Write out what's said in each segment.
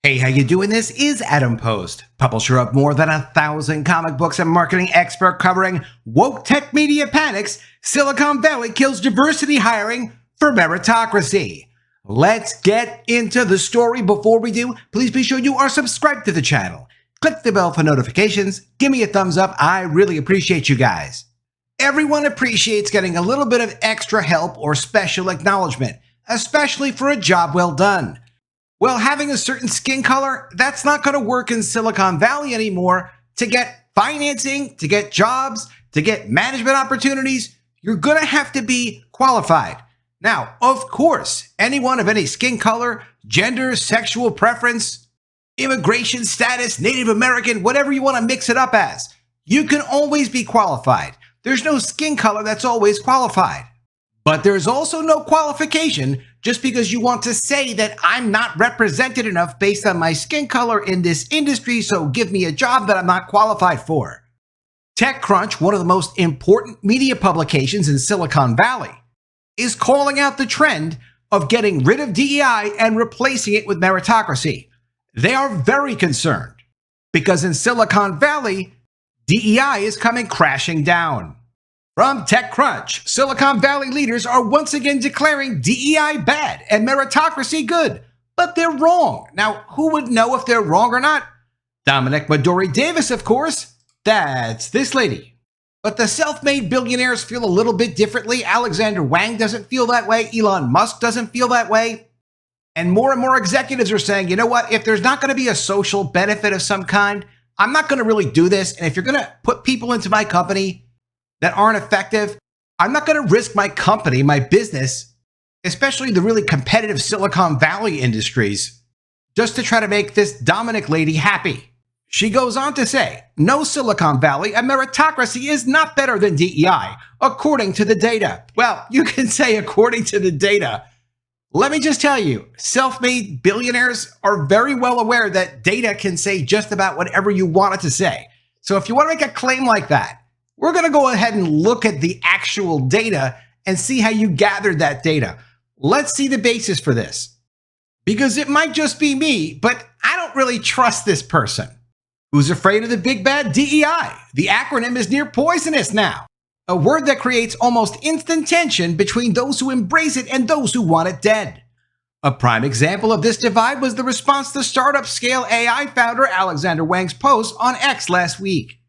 Hey, how you doing? This is Adam Post, publisher of more than 1,000 comic books and marketing expert covering woke tech media panics, Silicon Valley kills diversity hiring for meritocracy. Let's get into the story. Before we do, please be sure you are subscribed to the channel. Click the bell for notifications. Give me a thumbs up. I really appreciate you guys. Everyone appreciates getting a little bit of extra help or special acknowledgement, especially for a job well done. Well, having a certain skin color, that's not going to work in Silicon Valley anymore. To get financing, to get jobs, to get management opportunities, you're going to have to be qualified. Now, of course, anyone of any skin color, gender, sexual preference, immigration status, Native American, whatever you want to mix it up as, you can always be qualified. There's no skin color that's always qualified. But there's also no qualification just because you want to say that I'm not represented enough based on my skin color in this industry, so give me a job that I'm not qualified for. TechCrunch, one of the most important media publications in Silicon Valley, is calling out the trend of getting rid of DEI and replacing it with meritocracy. They are very concerned because in Silicon Valley, DEI is coming crashing down. From TechCrunch, Silicon Valley leaders are once again declaring DEI bad and meritocracy good, but they're wrong. Now, who would know if they're wrong or not? Dominic-Madori Davis, of course. That's this lady. But the self-made billionaires feel a little bit differently. Alexandr Wang doesn't feel that way. Elon Musk doesn't feel that way. And more executives are saying, you know what, if there's not going to be a social benefit of some kind, I'm not going to really do this. And if you're going to put people into my company that aren't effective, I'm not going to risk my company, my business, especially the really competitive Silicon Valley industries, just to try to make this Dominic lady happy. She goes on to say, no, Silicon Valley, a meritocracy is not better than DEI, according to the data. Well, you can say according to the data. Let me just tell you, self-made billionaires are very well aware that data can say just about whatever you want it to say. So if you want to make a claim like that, we're going to go ahead and look at the actual data and see how you gathered that data. Let's see the basis for this. Because it might just be me, but I don't really trust this person. Who's afraid of the Big Bad DEI? The acronym is near poisonous now. A word that creates almost instant tension between those who embrace it and those who want it dead. A prime example of this divide was the response to startup scale AI founder Alexandr Wang's post on X last week.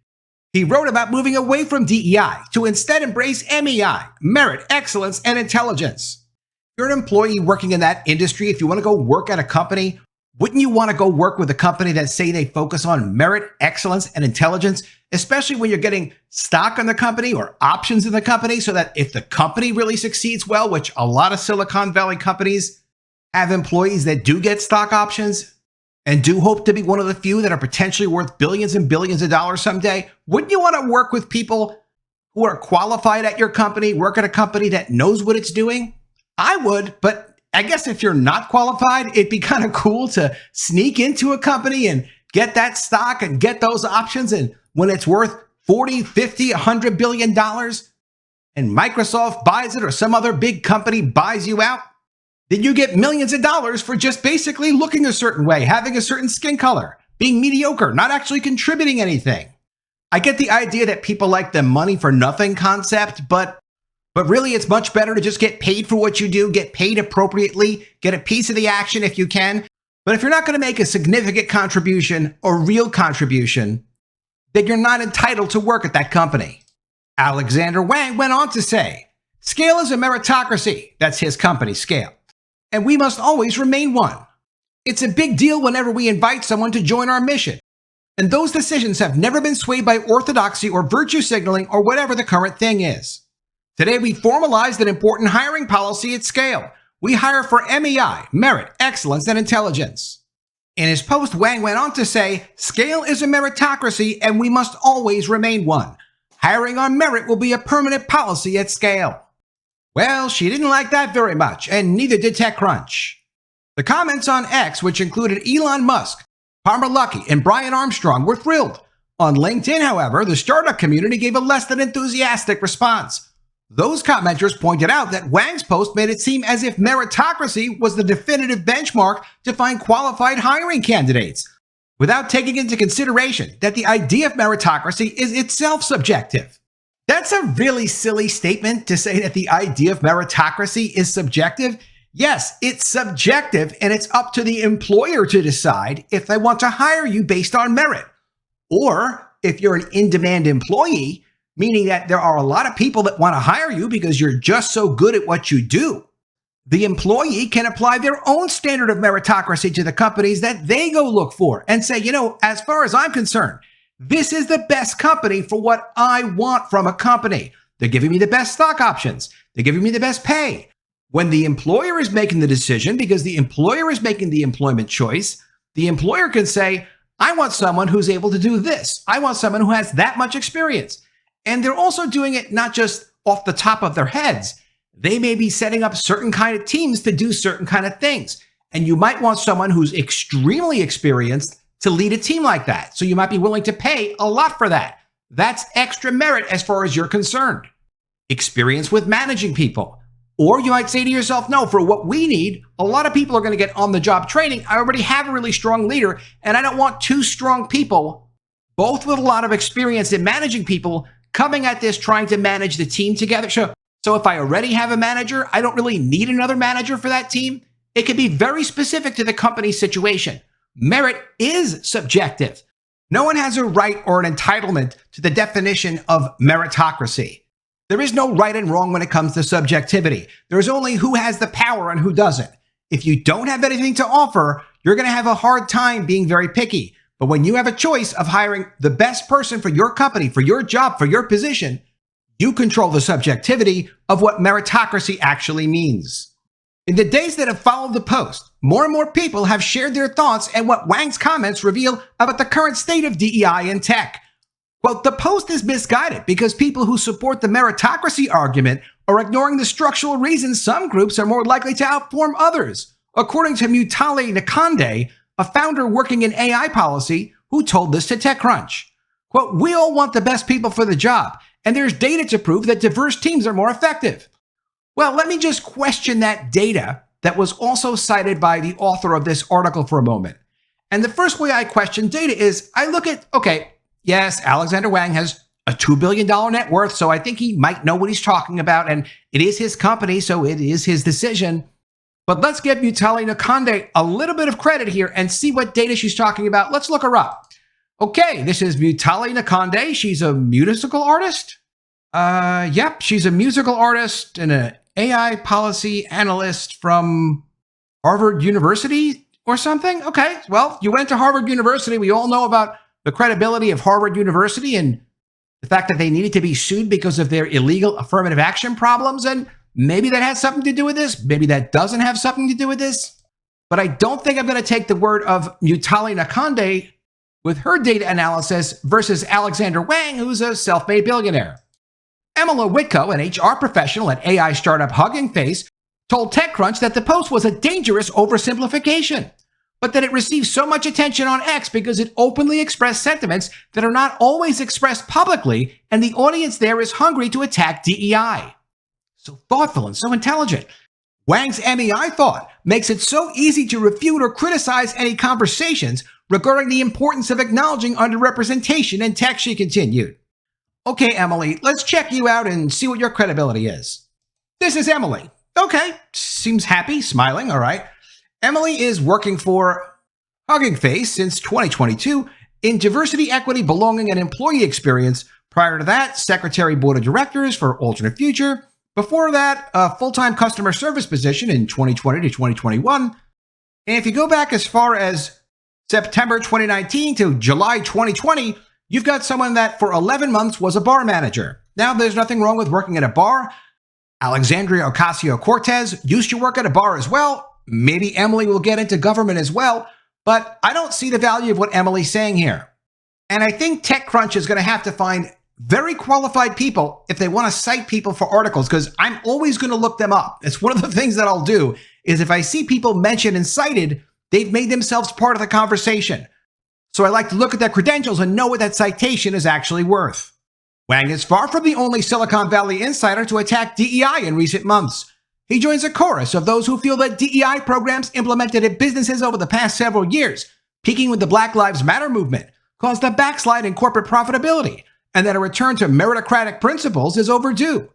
He wrote about moving away from DEI to instead embrace MEI, merit, excellence, and intelligence. You're an employee working in that industry. If you want to go work at a company, wouldn't you want to go work with a company that say they focus on merit, excellence, and intelligence, especially when you're getting stock in the company or options in the company, so that if the company really succeeds well, which a lot of Silicon Valley companies have employees that do get stock options, and do hope to be one of the few that are potentially worth billions and billions of dollars someday, wouldn't you want to work with people who are qualified at your company, work at a company that knows what it's doing? I would, but I guess if you're not qualified, it'd be kind of cool to sneak into a company and get that stock and get those options. And when it's worth 40, 50, $100 billion and Microsoft buys it or some other big company buys you out, then you get millions of dollars for just basically looking a certain way, having a certain skin color, being mediocre, not actually contributing anything. I get the idea that people like the money for nothing concept, but really it's much better to just get paid for what you do, get paid appropriately, get a piece of the action if you can. But if you're not going to make a significant contribution or real contribution, then you're not entitled to work at that company. Alexandr Wang went on to say, Scale is a meritocracy. That's his company, Scale. And we must always remain one. It's a big deal whenever we invite someone to join our mission. And those decisions have never been swayed by orthodoxy or virtue signaling or whatever the current thing is. Today, we formalized an important hiring policy at Scale. We hire for MEI, merit, excellence, and intelligence. In his post, Wang went on to say, Scale is a meritocracy and we must always remain one. Hiring on merit will be a permanent policy at Scale. Well, she didn't like that very much, and neither did TechCrunch. The comments on X, which included Elon Musk, Palmer Luckey, and Brian Armstrong, were thrilled. On LinkedIn, however, the startup community gave a less than enthusiastic response. Those commenters pointed out that Wang's post made it seem as if meritocracy was the definitive benchmark to find qualified hiring candidates, without taking into consideration that the idea of meritocracy is itself subjective. That's a really silly statement to say that the idea of meritocracy is subjective. Yes, it's subjective, and it's up to the employer to decide if they want to hire you based on merit. Or if you're an in-demand employee, meaning that there are a lot of people that want to hire you because you're just so good at what you do, the employee can apply their own standard of meritocracy to the companies that they go look for and say, as far as I'm concerned, this is the best company for what I want from a company. They're giving me the best stock options. They're giving me the best pay. When the employer is making the decision, because the employer is making the employment choice, the employer can say, I want someone who's able to do this. I want someone who has that much experience. And they're also doing it not just off the top of their heads. They may be setting up certain kind of teams to do certain kind of things. And you might want someone who's extremely experienced to lead a team like that. So you might be willing to pay a lot for that. That's extra merit as far as you're concerned. Experience with managing people. Or you might say to yourself, no, for what we need, a lot of people are going to get on-the-job training. I already have a really strong leader, and I don't want two strong people, both with a lot of experience in managing people, coming at this trying to manage the team together. So if I already have a manager, I don't really need another manager for that team. It can be very specific to the company's situation. Merit is subjective. No one has a right or an entitlement to the definition of meritocracy. There is no right and wrong when it comes to subjectivity. There is only who has the power and who doesn't. If you don't have anything to offer, you're going to have a hard time being very picky. But when you have a choice of hiring the best person for your company, for your job, for your position, you control the subjectivity of what meritocracy actually means. In the days that have followed the post, more and more people have shared their thoughts and what Wang's comments reveal about the current state of DEI in tech. Well, the post is misguided because people who support the meritocracy argument are ignoring the structural reasons some groups are more likely to outperform others, according to Mutale-Nkonde, a founder working in AI policy, who told this to TechCrunch. Quote, we all want the best people for the job, and there's data to prove that diverse teams are more effective. Well, let me just question that data that was also cited by the author of this article for a moment. And the first way I question data is I look at, okay, yes, Alexandr Wang has a $2 billion net worth, so I think he might know what he's talking about, and it is his company, so it is his decision. But let's give Mutale-Nkonde a little bit of credit here and see what data she's talking about. Let's look her up. Okay, this is Mutale-Nkonde. She's a musical artist. Yep, she's a musical artist and an AI policy analyst from Harvard University or something. Okay, well, you went to Harvard University. We all know about the credibility of Harvard University and the fact that they needed to be sued because of their illegal affirmative action problems. And maybe that has something to do with this. Maybe that doesn't have something to do with this. But I don't think I'm going to take the word of Mutale-Nkonde with her data analysis versus Alexandr Wang, who's a self-made billionaire. Emila Witko, an HR professional at AI startup Hugging Face, told TechCrunch that the post was a dangerous oversimplification, but that it received so much attention on X because it openly expressed sentiments that are not always expressed publicly, and the audience there is hungry to attack DEI. So thoughtful and so intelligent. Wang's MEI thought makes it so easy to refute or criticize any conversations regarding the importance of acknowledging underrepresentation in tech, she continued. Okay, Emily, let's check you out and see what your credibility is. This is Emily. Okay, seems happy, smiling, all right. Emily is working for Hugging Face since 2022 in diversity, equity, belonging, and employee experience. Prior to that, Secretary Board of Directors for Alternate Future. Before that, a full-time customer service position in 2020 to 2021. And if you go back as far as September 2019 to July 2020, you've got someone that for 11 months was a bar manager. Now, there's nothing wrong with working at a bar. Alexandria Ocasio-Cortez used to work at a bar as well. Maybe Emily will get into government as well, but I don't see the value of what Emily's saying here. And I think TechCrunch is going to have to find very qualified people if they want to cite people for articles, because I'm always going to look them up. It's one of the things that I'll do is if I see people mentioned and cited, they've made themselves part of the conversation. So I like to look at their credentials and know what that citation is actually worth. Wang is far from the only Silicon Valley insider to attack DEI in recent months. He joins a chorus of those who feel that DEI programs implemented at businesses over the past several years, peaking with the Black Lives Matter movement, caused a backslide in corporate profitability, and that a return to meritocratic principles is overdue.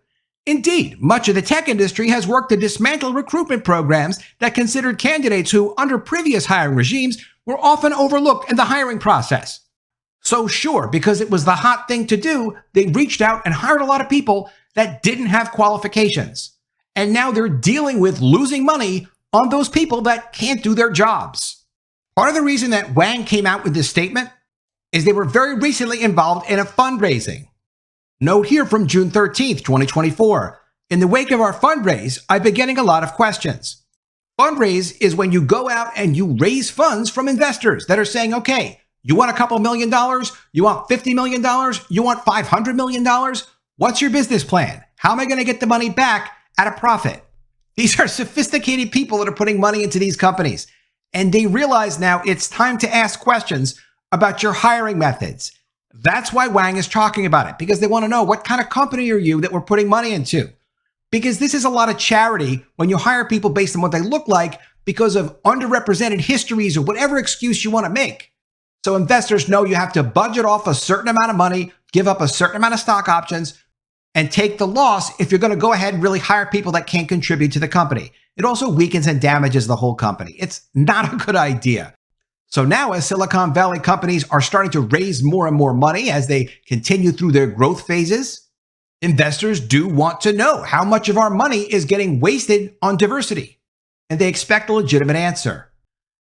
Indeed, much of the tech industry has worked to dismantle recruitment programs that considered candidates who, under previous hiring regimes, were often overlooked in the hiring process. So sure, because it was the hot thing to do, they reached out and hired a lot of people that didn't have qualifications. And now they're dealing with losing money on those people that can't do their jobs. Part of the reason that Wang came out with this statement is they were very recently involved in a fundraising. Note here from June 13th, 2024. In the wake of our fundraise, I've been getting a lot of questions. Fundraise is when you go out and you raise funds from investors that are saying, okay, you want a couple $1 million? You want $50 million? You want $500 million? What's your business plan? How am I going to get the money back at a profit? These are sophisticated people that are putting money into these companies. And they realize now it's time to ask questions about your hiring methods. That's why Wang is talking about it, because they want to know, what kind of company are you that we're putting money into? Because this is a lot of charity when you hire people based on what they look like because of underrepresented histories or whatever excuse you want to make. So investors know you have to budget off a certain amount of money, give up a certain amount of stock options, and take the loss if you're going to go ahead and really hire people that can't contribute to the company. It also weakens and damages the whole company. It's not a good idea. So now, as Silicon Valley companies are starting to raise more and more money as they continue through their growth phases, investors do want to know how much of our money is getting wasted on diversity, and they expect a legitimate answer.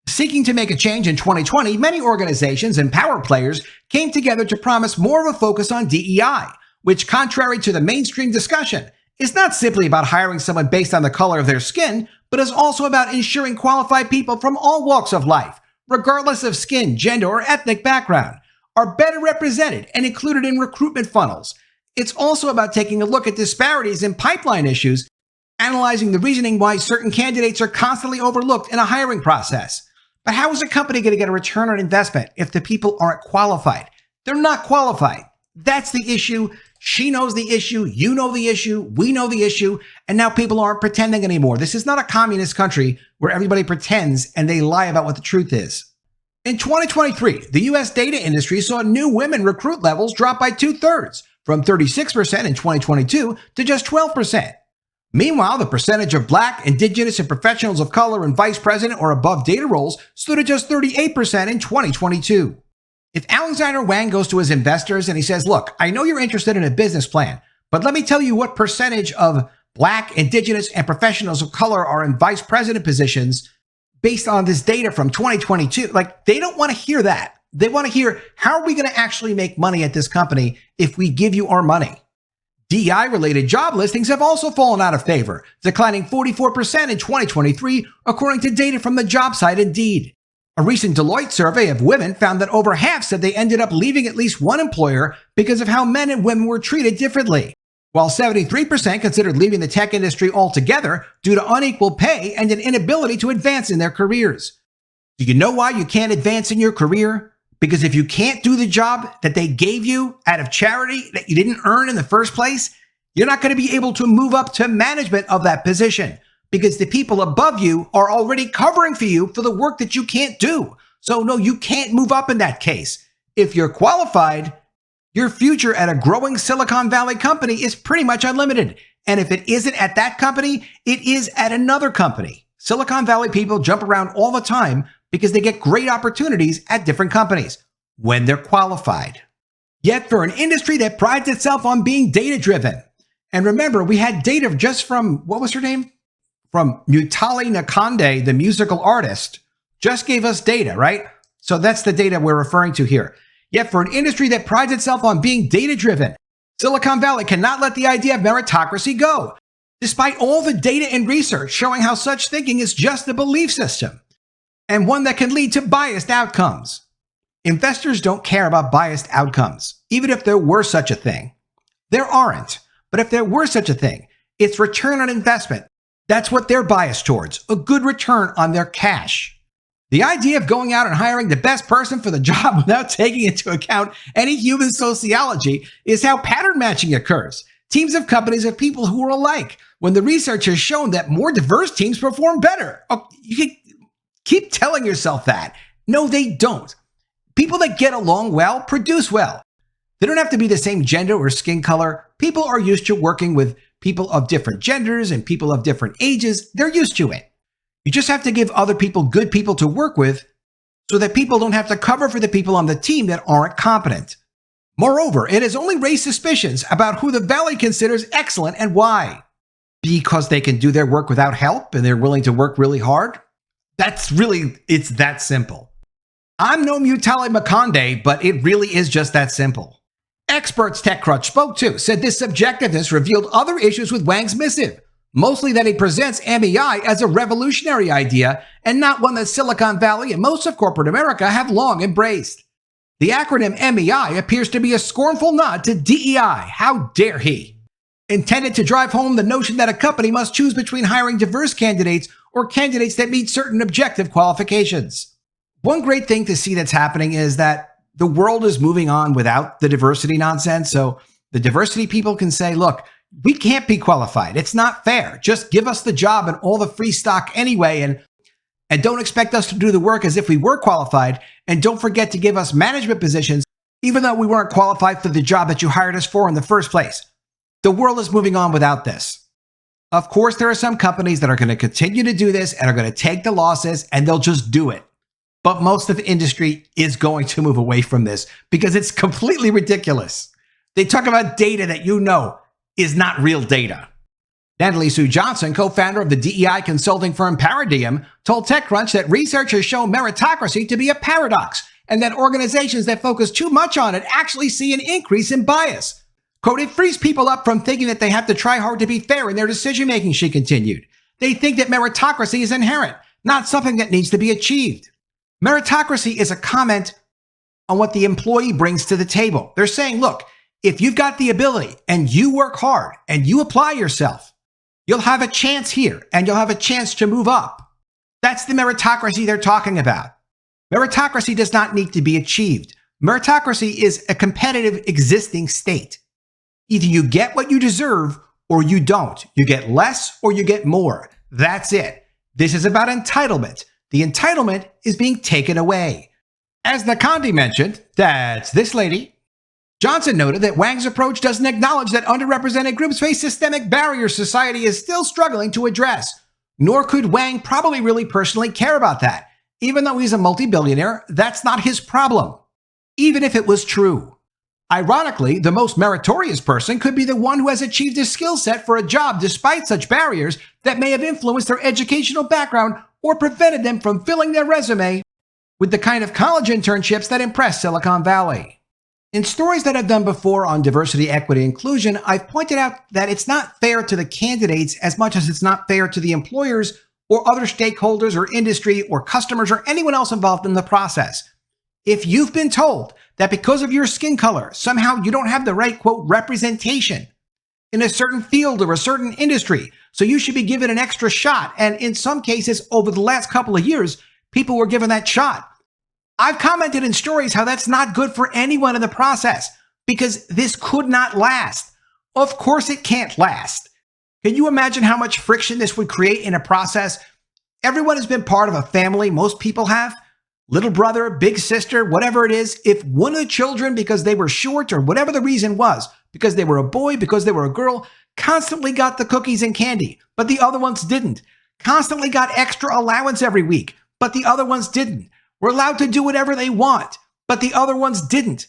Seeking to make a change in 2020, many organizations and power players came together to promise more of a focus on DEI, which, contrary to the mainstream discussion, is not simply about hiring someone based on the color of their skin, but is also about ensuring qualified people from all walks of life, regardless of skin, gender, or ethnic background, are better represented and included in recruitment funnels. It's also about taking a look at disparities in pipeline issues, analyzing the reasoning why certain candidates are constantly overlooked in a hiring process. But how is a company going to get a return on investment if the people aren't qualified? They're not qualified. That's the issue. She knows the issue. You know the issue. We know the issue. And now people aren't pretending anymore. This is not a communist country where everybody pretends and they lie about what the truth is. In 2023, the U.S. data industry saw new women recruit levels drop by 2/3, from 36% in 2022 to just 12%. Meanwhile, the percentage of Black, Indigenous, and professionals of color in vice president or above data roles stood at just 38% in 2022. If Alexandr Wang goes to his investors and he says, look, I know you're interested in a business plan, but let me tell you what percentage of Black, Indigenous, and professionals of color are in vice president positions based on this data from 2022. Like, they don't want to hear that. They want to hear, how are we going to actually make money at this company if we give you our money? DEI-related job listings have also fallen out of favor, declining 44% in 2023, according to data from the job site Indeed. A recent Deloitte survey of women found that over half said they ended up leaving at least one employer because of how men and women were treated differently, while 73% considered leaving the tech industry altogether due to unequal pay and an inability to advance in their careers. Do you know why you can't advance in your career? Because if you can't do the job that they gave you out of charity that you didn't earn in the first place, you're not going to be able to move up to management of that position, because the people above you are already covering for you for the work that you can't do. So no, you can't move up in that case. If you're qualified, your future at a growing Silicon Valley company is pretty much unlimited. And if it isn't at that company, it is at another company. Silicon Valley people jump around all the time because they get great opportunities at different companies when they're qualified. Yet for an industry that prides itself on being data-driven, and remember, we had data just from, what was her name? From Mutali Nakande, the musical artist, just gave us data, right? So that's the data we're referring to here. Yet for an industry that prides itself on being data-driven, Silicon Valley cannot let the idea of meritocracy go, despite all the data and research showing how such thinking is just a belief system, and one that can lead to biased outcomes. Investors don't care about biased outcomes, even if there were such a thing. There aren't, but if there were such a thing, it's return on investment. That's what they're biased towards, a good return on their cash. The idea of going out and hiring the best person for the job without taking into account any human sociology is how pattern matching occurs. Teams of companies have people who are alike, when the research has shown that more diverse teams perform better. Oh, you can keep telling yourself that. No, they don't. People that get along well produce well. They don't have to be the same gender or skin color. People are used to working with people of different genders and people of different ages. They're used to it. You just have to give other people good people to work with so that people don't have to cover for the people on the team that aren't competent. Moreover, it has only raised suspicions about who the Valley considers excellent and why. Because they can do their work without help and they're willing to work really hard? It's that simple. I'm no Mutale Makonde, but it really is just that simple. Experts TechCrunch spoke to said this subjectiveness revealed other issues with Wang's missive, mostly that he presents MEI as a revolutionary idea and not one that Silicon Valley and most of corporate America have long embraced. The acronym MEI appears to be a scornful nod to DEI. How dare he? Intended to drive home the notion that a company must choose between hiring diverse candidates or candidates that meet certain objective qualifications. One great thing to see that's happening is that the world is moving on without the diversity nonsense. So the diversity people can say, look, we can't be qualified. It's not fair. Just give us the job and all the free stock anyway. And don't expect us to do the work as if we were qualified. And don't forget to give us management positions, even though we weren't qualified for the job that you hired us for in the first place. The world is moving on without this. Of course, there are some companies that are going to continue to do this and are going to take the losses and they'll just do it. But most of the industry is going to move away from this because it's completely ridiculous. They talk about data that you know is not real data. Natalie Sue Johnson, co-founder of the DEI consulting firm Paradigm, told TechCrunch that research has shown meritocracy to be a paradox and that organizations that focus too much on it actually see an increase in bias. Quote, it frees people up from thinking that they have to try hard to be fair in their decision-making, she continued. They think that meritocracy is inherent, not something that needs to be achieved. Meritocracy is a comment on what the employee brings to the table. They're saying, look, if you've got the ability and you work hard and you apply yourself, you'll have a chance here and you'll have a chance to move up. That's the meritocracy they're talking about. Meritocracy does not need to be achieved. Meritocracy is a competitive existing state. Either you get what you deserve or you don't. You get less or you get more. That's it. This is about entitlement. The entitlement is being taken away. As Nakandi mentioned, that's this lady. Johnson noted that Wang's approach doesn't acknowledge that underrepresented groups face systemic barriers society is still struggling to address. Nor could Wang probably really personally care about that. Even though he's a multi-billionaire, that's not his problem. Even if it was true. Ironically, the most meritorious person could be the one who has achieved a skill set for a job despite such barriers that may have influenced their educational background or prevented them from filling their resume with the kind of college internships that impress Silicon Valley. In stories that I've done before on diversity, equity, inclusion, I've pointed out that it's not fair to the candidates as much as it's not fair to the employers or other stakeholders or industry or customers or anyone else involved in the process. If you've been told that because of your skin color, somehow you don't have the right, quote, representation in a certain field or a certain industry, so you should be given an extra shot. And in some cases, over the last couple of years, people were given that shot. I've commented in stories how that's not good for anyone in the process because this could not last. Of course it can't last. Can you imagine how much friction this would create in a process? Everyone has been part of a family, most people have. Little brother, big sister, whatever it is, if one of the children, because they were short or whatever the reason was, because they were a boy, because they were a girl, constantly got the cookies and candy, but the other ones didn't. Constantly got extra allowance every week, but the other ones didn't. Were allowed to do whatever they want, but the other ones didn't.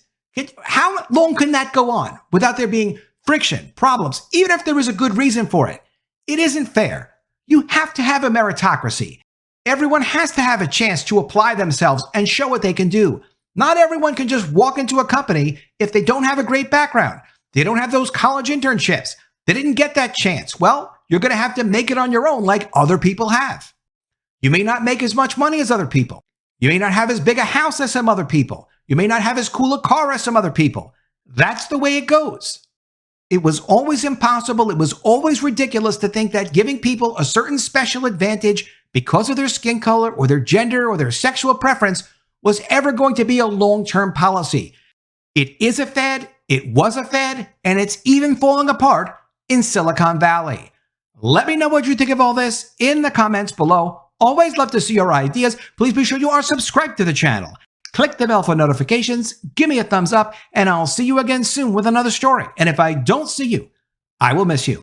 How long can that go on without there being friction, problems, even if there is a good reason for it? It isn't fair. You have to have a meritocracy. Everyone has to have a chance to apply themselves and show what they can do. Not everyone can just walk into a company if they don't have a great background. They don't have those college internships. They didn't get that chance. Well, you're going to have to make it on your own like other people have. You may not make as much money as other people. You may not have as big a house as some other people. You may not have as cool a car as some other people. That's the way it goes. It was always impossible. It was always ridiculous to think that giving people a certain special advantage because of their skin color or their gender or their sexual preference was ever going to be a long-term policy. It is a fad, it was a fad, and it's even falling apart in Silicon Valley. Let me know what you think of all this in the comments below. Always love to see your ideas. Please be sure you are subscribed to the channel. Click the bell for notifications, give me a thumbs up, and I'll see you again soon with another story. And if I don't see you, I will miss you.